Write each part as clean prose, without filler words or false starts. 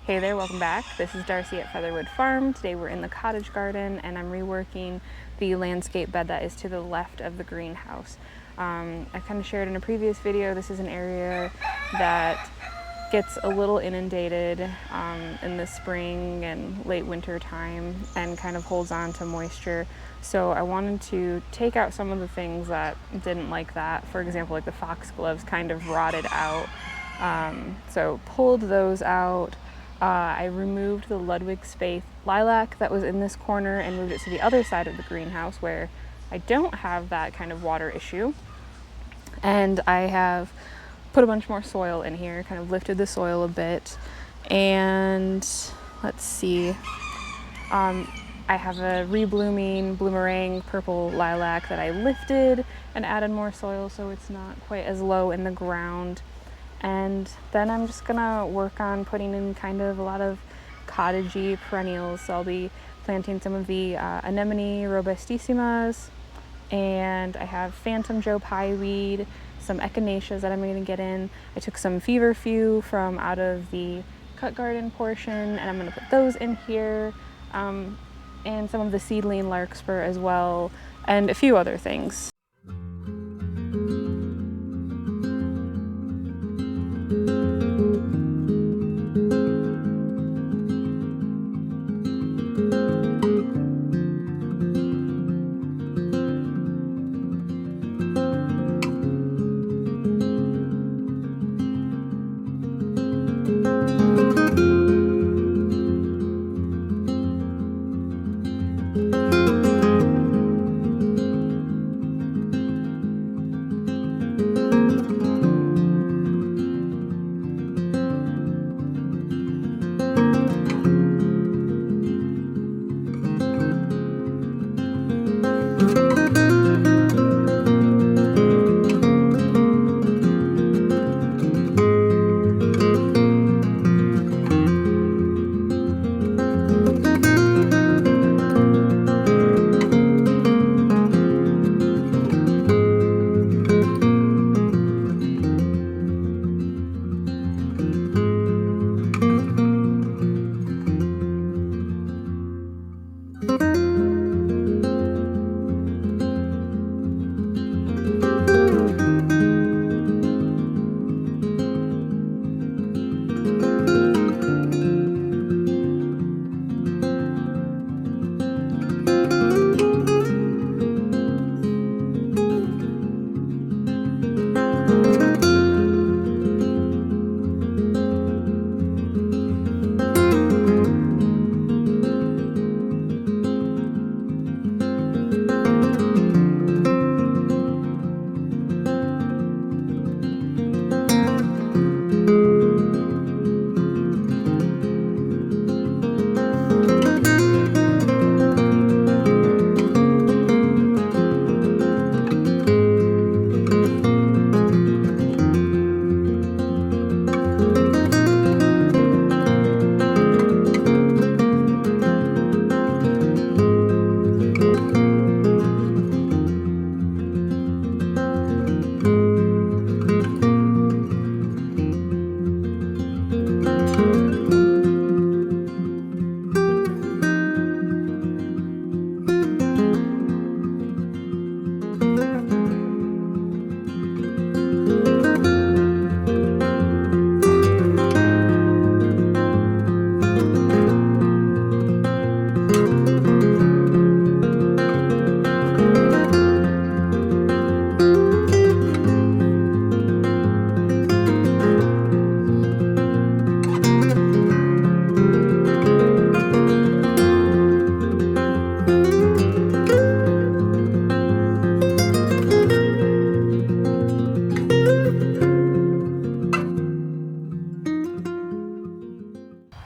Hey there, welcome back. This is Darcy at Featherwood Farm. Today we're in the cottage garden and I'm reworking the landscape bed that is to the left of the greenhouse. I kind of shared in a previous video, this is an area that gets a little inundated in the spring and late winter time and kind of holds on to moisture. So I wanted to take out some of the things that didn't like that. For example, like the foxgloves kind of rotted out. So pulled those out. I removed the Ludwig Spaeth lilac that was in this corner and moved it to the other side of the greenhouse where I don't have that kind of water issue. And I have put a bunch more soil in here, kind of lifted the soil a bit. And let's see, I have a reblooming bloomerang purple lilac that I lifted and added more soil so it's not quite as low in the ground. And then I'm just gonna work on putting in kind of a lot of cottagey perennials. So I'll be planting some of the anemone robustissimas, and I have phantom Joe Pye weed, some echinaceas that I'm gonna get in. I took some feverfew from out of the cut garden portion, and I'm gonna put those in here, and some of the seedling larkspur as well, and a few other things.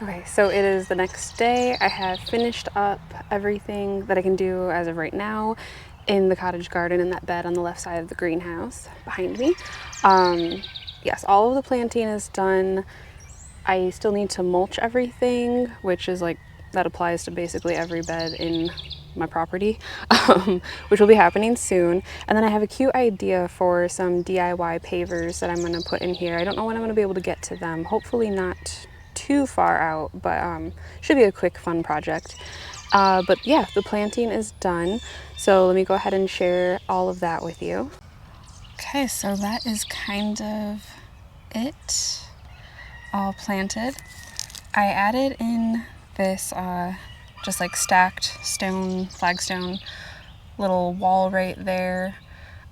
Okay, so it is the next day. I have finished up everything that I can do as of right now in the cottage garden in that bed on the left side of the greenhouse behind me. Yes, all of the planting is done. I still need to mulch everything, which is like, that applies to basically every bed in my property, which will be happening soon. And then I have a cute idea for some DIY pavers that I'm going to put in here. I don't know when I'm going to be able to get to them. Hopefully not too far out, but should be a quick, fun project. But yeah, the planting is done. So let me go ahead and share all of that with you. Okay, so that is kind of it, all planted. I added in this just like stacked stone, flagstone little wall right there.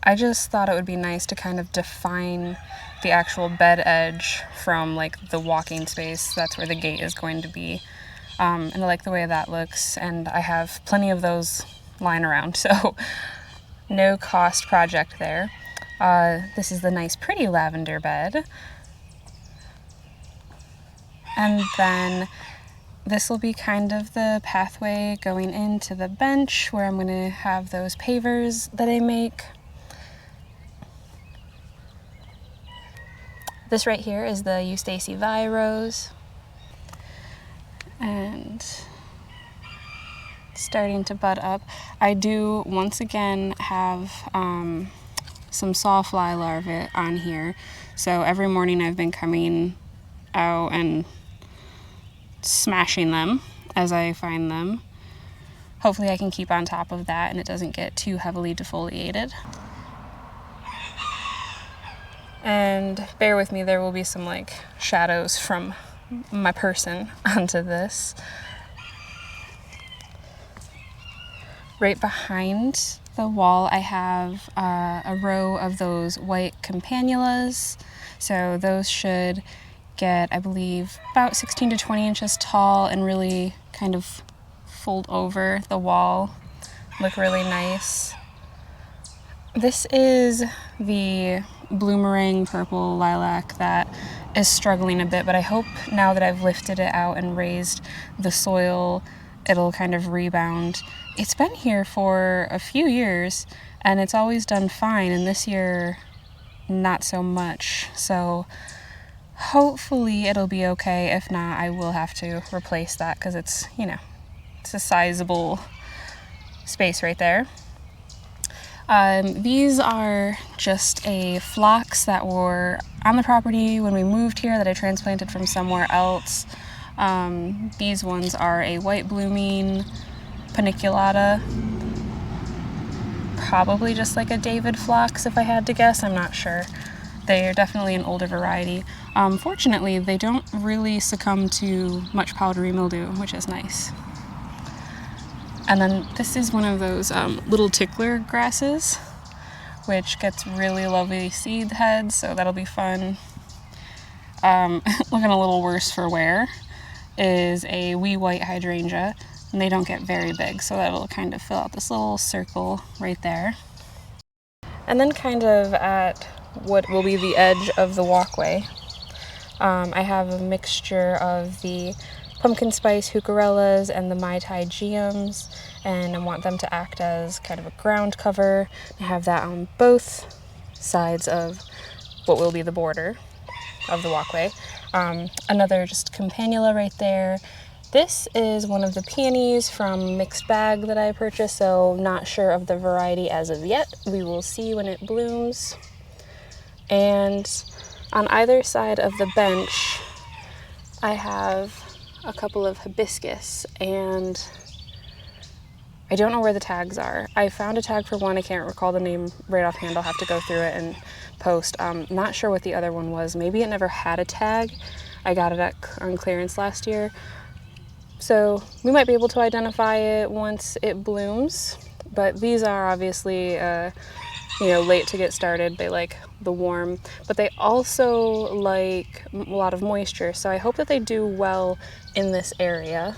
I just thought it would be nice to kind of define the actual bed edge from like the walking space. That's where the gate is going to be. And I like the way that looks, and I have plenty of those lying around, so no cost project there. This is the nice pretty lavender bed. And then this will be kind of the pathway going into the bench where I'm going to have those pavers that I make. This right here is the Eustace Vi rose. And starting to bud up. I do once again have some sawfly larvae on here. So every morning I've been coming out and smashing them as I find them. Hopefully I can keep on top of that and it doesn't get too heavily defoliated. And bear with me, there will be some like shadows from my person onto this. Right behind the wall I have a row of those white campanulas. So those should get, I believe, about 16 to 20 inches tall and really kind of fold over the wall, look really nice. This is the bloomerang purple lilac that is struggling a bit, but I hope now that I've lifted it out and raised the soil, it'll kind of rebound. It's been here for a few years and it's always done fine, and this year not so much. So hopefully it'll be okay. If not, I will have to replace that because it's, you know, it's a sizable space right there. These are just a phlox that were on the property when we moved here that I transplanted from somewhere else. These ones are a white blooming paniculata, probably just like a David phlox if I had to guess, I'm not sure. They are definitely an older variety. Fortunately, they don't really succumb to much powdery mildew, which is nice. And then this is one of those little tickler grasses, which gets really lovely seed heads, so that'll be fun. Looking a little worse for wear is a wee white hydrangea, and they don't get very big, so that'll kind of fill out this little circle right there. And then kind of at what will be the edge of the walkway, I have a mixture of the pumpkin spice heucherellas and the Mai Tai geums, and I want them to act as kind of a ground cover. I have that on both sides of what will be the border of the walkway. Another just campanula right there. This is one of the peonies from Mixed Bag that I purchased, so not sure of the variety as of yet. We will see when it blooms. And on either side of the bench, I have a couple of hibiscus, and I don't know where the tags are. I found a tag for one, I can't recall the name right offhand, I'll have to go through it and post. Not sure what the other one was. Maybe it never had a tag. I got it on clearance last year. So we might be able to identify it once it blooms, but these are obviously late to get started. They like the warm, but they also like a lot of moisture, so I hope that they do well in this area.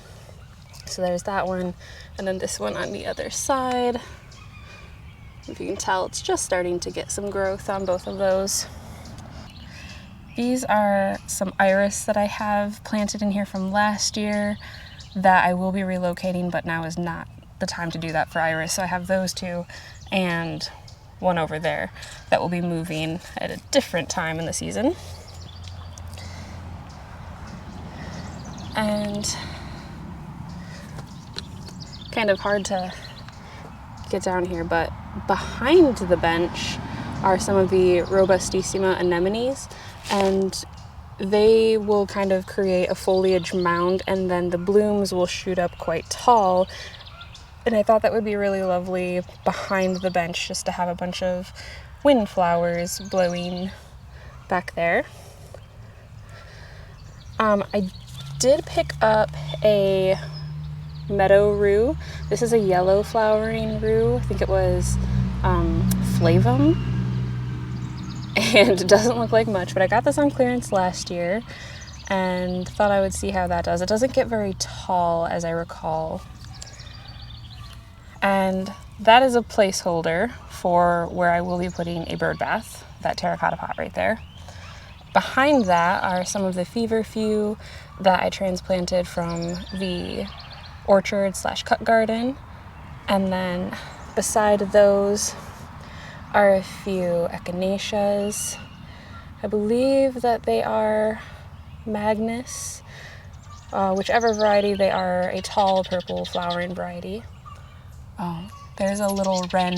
So there's that one, and then this one on the other side. If you can tell, it's just starting to get some growth on both of those. These are some iris that I have planted in here from last year that I will be relocating, but now is not the time to do that for iris. So I have those two and one over there that will be moving at a different time in the season. And kind of hard to get down here, but behind the bench are some of the Robustissima anemones, and they will kind of create a foliage mound, and then the blooms will shoot up quite tall. And I thought that would be really lovely behind the bench, just to have a bunch of windflowers blowing back there. I did pick up a meadow rue. This is a yellow flowering rue. I think it was flavum, and it doesn't look like much, but I got this on clearance last year and thought I would see how that does. It doesn't get very tall, as I recall, and that is a placeholder for where I will be putting a bird bath, that terracotta pot right there. Behind that are some of the feverfew that I transplanted from the orchard / cut garden, and then beside those are a few echinaceas. I believe that they are Magnus, whichever variety they are, a tall purple flowering variety. Oh, there's a little wren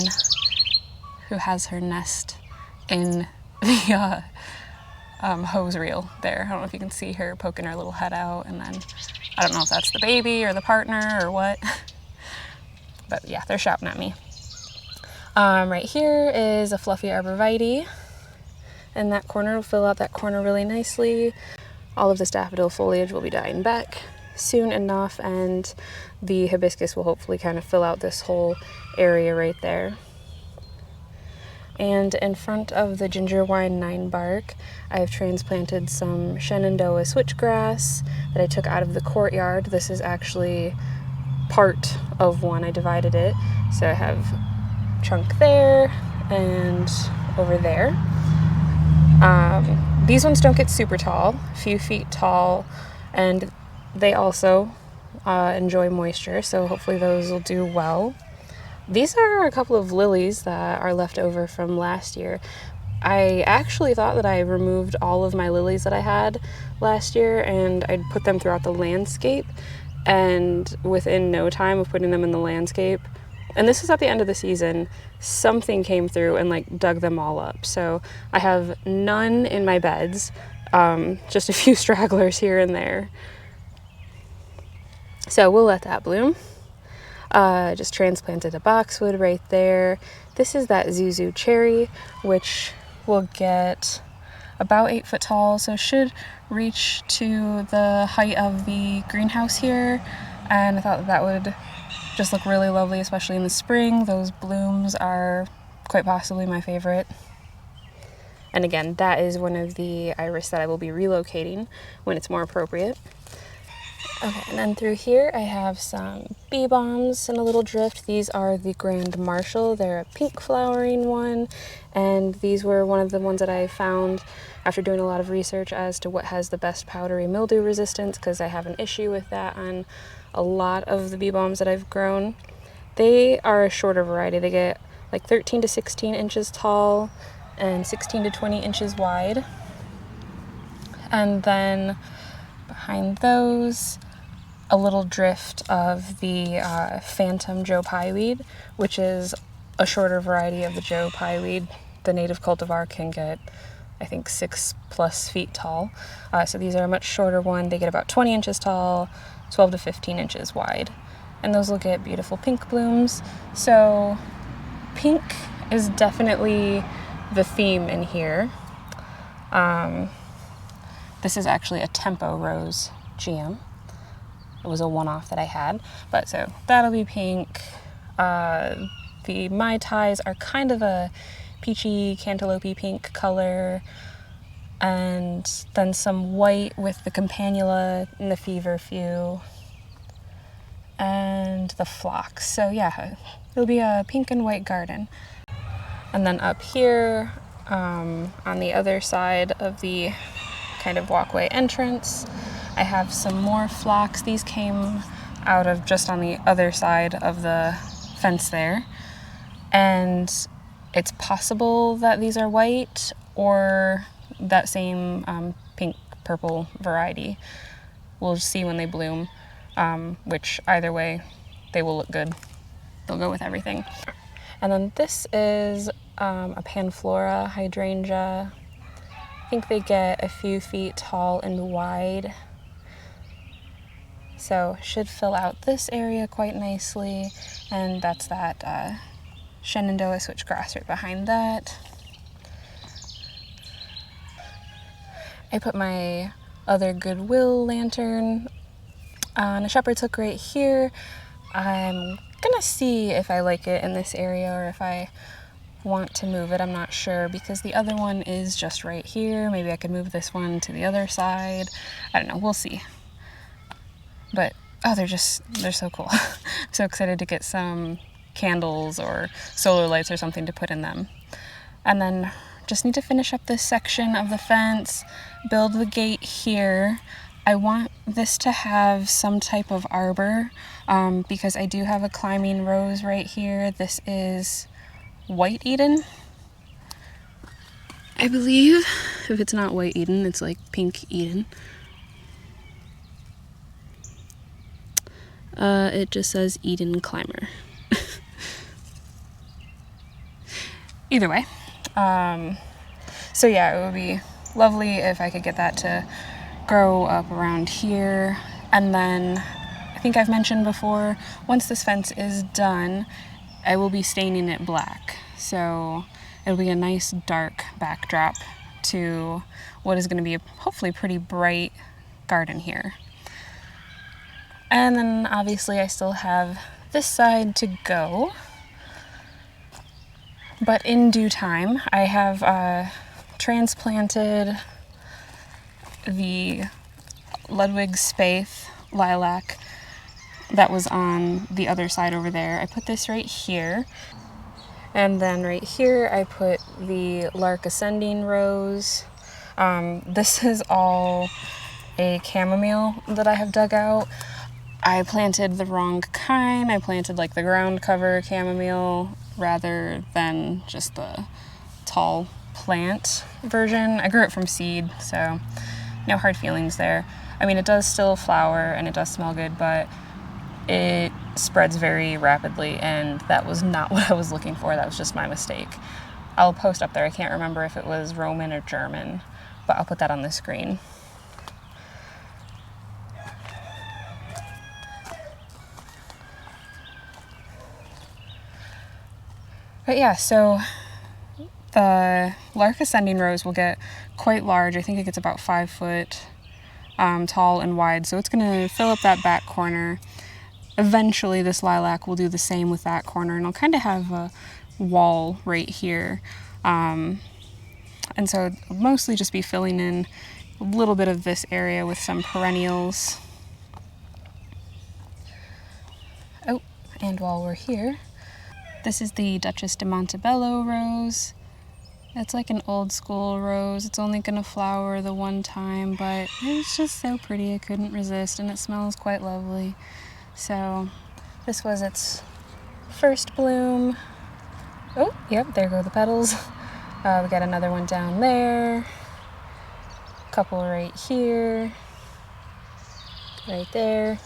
who has her nest in the hose reel there. I don't know if you can see her poking her little head out, and then I don't know if that's the baby or the partner or what, but yeah, they're shouting at me. Right here is a fluffy arborvitae, and that corner will fill out that corner really nicely. All of the daffodil foliage will be dying back soon enough, and the hibiscus will hopefully kind of fill out this whole area right there. And in front of the ginger wine 9-bark, I have transplanted some Shenandoah switchgrass that I took out of the courtyard. This is actually part of one. I divided it, so I have a chunk there and over there. These ones don't get super tall, a few feet tall, and they also enjoy moisture, so hopefully those will do well. These are a couple of lilies that are left over from last year. I actually thought that I removed all of my lilies that I had last year and I'd put them throughout the landscape, and within no time of putting them in the landscape, and this is at the end of the season, something came through and like dug them all up. So I have none in my beds, just a few stragglers here and there. So we'll let that bloom. Just transplanted a boxwood right there. This is that Zuzu cherry, which will get about 8 foot tall, so should reach to the height of the greenhouse here. And I thought that would just look really lovely, especially in the spring. Those blooms are quite possibly my favorite. And again, that is one of the iris that I will be relocating when it's more appropriate. Okay, and then through here I have some bee balms in a little drift. These are the Grand Marshal. They're a pink flowering one, and these were one of the ones that I found after doing a lot of research as to what has the best powdery mildew resistance, because I have an issue with that on a lot of the bee balms that I've grown. They are a shorter variety. They get like 13 to 16 inches tall and 16 to 20 inches wide. And then behind those, a little drift of the Phantom Joe Pyeweed, which is a shorter variety of the Joe Pyeweed. The native cultivar can get, I think, 6+ feet tall. So these are a much shorter one. They get about 20 inches tall, 12 to 15 inches wide. And those will get beautiful pink blooms. So pink is definitely the theme in here. This is actually a Tempo Rose GM. It was a one-off that I had, but so that'll be pink. The Mai Tais are kind of a peachy cantaloupe pink color, and then some white with the Campanula and the Feverfew and the Phlox. So yeah, it'll be a pink and white garden. And then up here, on the other side of the kind of walkway entrance, I have some more phlox. These came out of just on the other side of the fence there, and it's possible that these are white or that same pink purple variety. We'll see when they bloom, which either way they will look good. They'll go with everything. And then this is a Panflora hydrangea. think they get a few feet tall and wide. So should fill out this area quite nicely. And that's that Shenandoah switchgrass right behind that. I put my other Goodwill lantern on a shepherd's hook right here. I'm gonna see if I like it in this area or if I want to move it. I'm not sure because the other one is just right here. Maybe I could move this one to the other side. I don't know, we'll see. But oh, they're so cool. I'm so excited to get some candles or solar lights or something to put in them. And then just need to finish up this section of the fence, build the gate here. I want this to have some type of arbor because I do have a climbing rose right here. This is White Eden, I believe. If it's not White Eden, it's like Pink Eden. It just says Eden Climber. Either way. So yeah, it would be lovely if I could get that to grow up around here. And then I think I've mentioned before, once this fence is done, I will be staining it black. So it'll be a nice dark backdrop to what is going to be a hopefully pretty bright garden here. And then obviously I still have this side to go. But in due time, I have transplanted the Ludwig Spaeth lilac that was on the other side over there. I put this right here. And then right here, I put the Lark Ascending Rose. This is all a chamomile that I have dug out. I planted the wrong kind. I planted like the ground cover chamomile rather than just the tall plant version. I grew it from seed, so no hard feelings there. I mean, it does still flower and it does smell good, but it spreads very rapidly, and that was not what I was looking for. That was just my mistake. I'll post up there. I can't remember if it was Roman or German, but I'll put that on the screen. But yeah, so the Lark Ascending Rose will get quite large. I think it gets about 5 foot tall and wide, so it's going to fill up that back corner. Eventually this lilac will do the same with that corner, and I'll kind of have a wall right here. And so I'll mostly just be filling in a little bit of this area with some perennials. Oh, and while we're here, this is the Duchess de Montebello rose. It's like an old school rose. It's only gonna flower the one time, but it's just so pretty I couldn't resist, and it smells quite lovely. So this was its first bloom. Oh, yep, there go the petals. We got another one down there. A couple right here. Right there.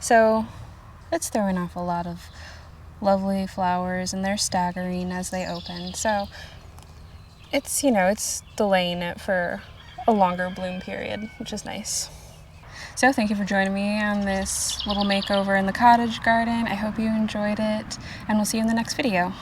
So it's throwing off a lot of lovely flowers, and they're staggering as they open. So it's, you know, it's delaying it for a longer bloom period, which is nice. So thank you for joining me on this little makeover in the cottage garden. I hope you enjoyed it, and we'll see you in the next video.